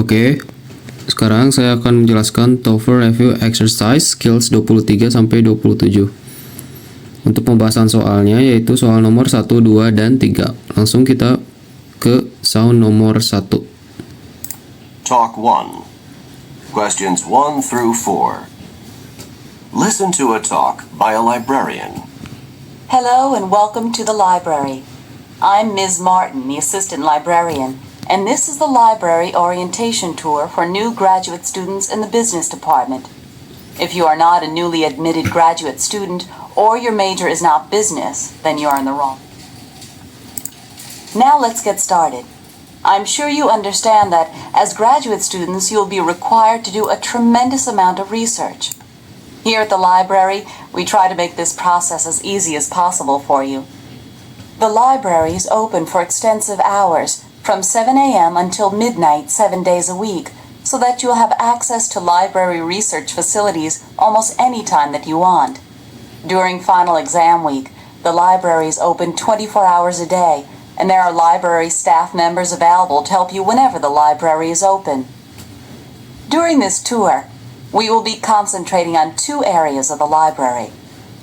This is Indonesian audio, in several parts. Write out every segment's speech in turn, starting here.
Oke, sekarang saya akan menjelaskan TOEFL Review Exercise Skills 23 sampai 27. Untuk pembahasan soalnya yaitu soal nomor 1, 2, dan 3. Langsung kita ke sound nomor 1. Talk 1. Questions 1 through 4. Listen to a talk by a librarian. Hello and welcome to the library. I'm Ms. Martin, the assistant librarian, and this is the library orientation tour for new graduate students in the business department. If you are not a newly admitted graduate student or your major is not business, then you are in the wrong. Now let's get started. I'm sure you understand that as graduate students you'll be required to do a tremendous amount of research. Here at the library, we try to make this process as easy as possible for you. The library is open for extensive hours, from 7 a.m. until midnight 7 days a week, so that you'll have access to library research facilities almost any time that you want. During final exam week, the library is open 24 hours a day, and there are library staff members available to help you whenever the library is open. During this tour, we will be concentrating on two areas of the library.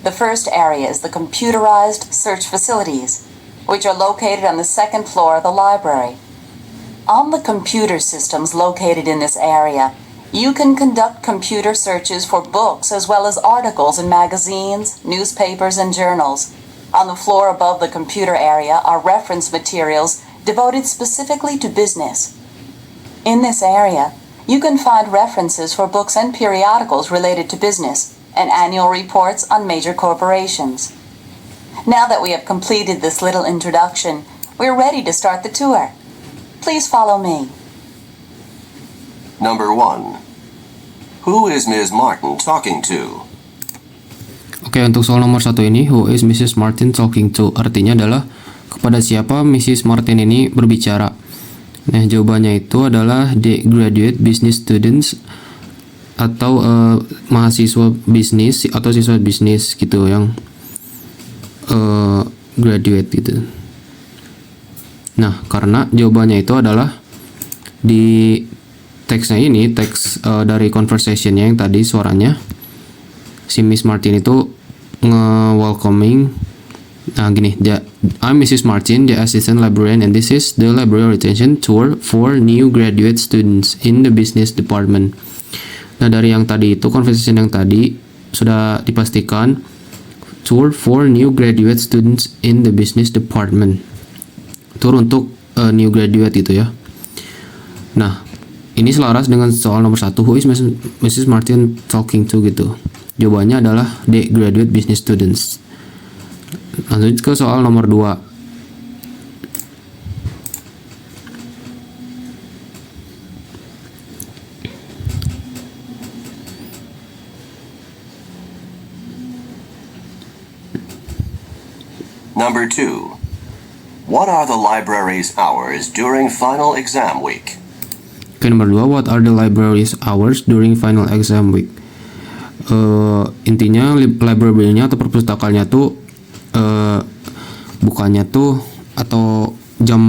The first area is the computerized search facilities, which are located on the second floor of the library. On the computer systems located in this area, you can conduct computer searches for books as well as articles in magazines, newspapers, and journals. On the floor above the computer area are reference materials devoted specifically to business. In this area, you can find references for books and periodicals related to business and annual reports on major corporations. Now that we have completed this little introduction, we're ready to start the tour. Please follow me. Number 1. Who is Ms. Martin talking to? Oke, untuk soal nomor 1 ini, who is Mrs. Martin talking to? Artinya adalah kepada siapa Mrs. Martin ini berbicara. Nah, jawabannya itu adalah the graduate business students atau mahasiswa bisnis atau siswa bisnis gitu yang graduate gitu. Nah, karena jawabannya itu adalah di teksnya ini, teks dari conversationnya yang tadi suaranya si Miss Martin itu nge-welcoming. Nah gini, I'm Mrs. Martin, the assistant librarian, and this is the library orientation tour for new graduate students in the business department. Nah dari yang tadi itu, conversation yang tadi sudah dipastikan tour for new graduate students in the business department. Tour untuk new graduate itu ya. Nah ini selaras dengan soal nomor 1, who is Mrs. Martin talking to gitu. Jawabannya adalah the graduate business students. Lanjut ke soal nomor 2. Number 2. What are the library's hours during final exam week? Oke, nomor 2, what are the library's hours during final exam week? Intinya library-nya atau perpustakaannya tuh bukannya tuh atau jam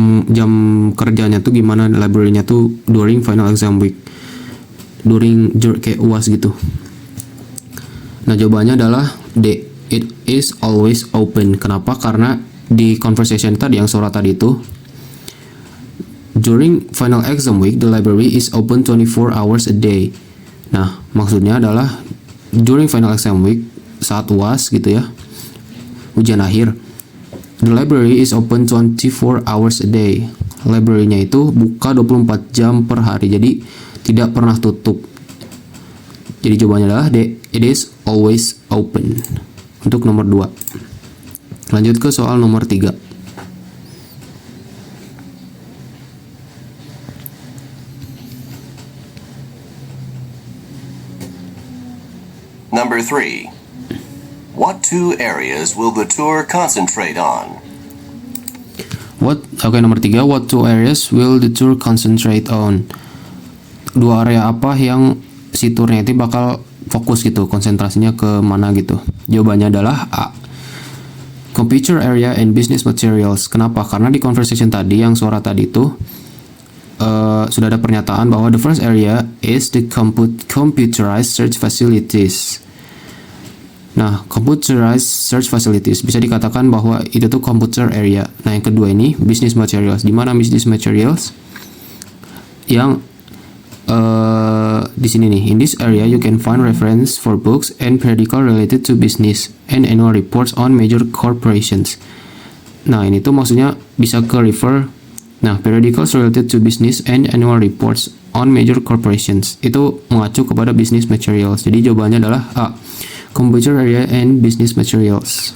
kerjanya tuh gimana library-nya tuh during final exam week, during kayak UAS gitu. Nah jawabannya adalah D, it is always open. Kenapa? Karena di conversation tadi yang suara tadi itu, during final exam week the library is open 24 hours a day. Nah maksudnya adalah during final exam week saat UAS gitu ya, ujian akhir, the library is open 24 hours a day. Library-nya itu buka 24 jam per hari, jadi tidak pernah tutup. Jadi jawabannya adalah D, it is always open. Untuk nomor 2. Lanjut ke soal nomor 3. Number 3. What two areas will the tour concentrate on? Nomor 3, what two areas will the tour concentrate on? Dua area apa yang si tournya itu bakal fokus gitu, konsentrasinya ke mana gitu. Jawabannya adalah A, computer area and business materials. Kenapa? Karena di conversation tadi yang suara tadi itu sudah ada pernyataan bahwa the first area is the computerized search facilities. Nah, computerized search facilities bisa dikatakan bahwa itu tuh computer area. Nah, yang kedua ini business materials. Di mana business materials? Yang di sini nih. In this area you can find reference for books and periodical related to business and annual reports on major corporations. Nah, ini tuh maksudnya bisa ke refer. Nah, periodicals related to business and annual reports on major corporations. Itu mengacu kepada business materials. Jadi jawabannya adalah A. Computer area and business materials.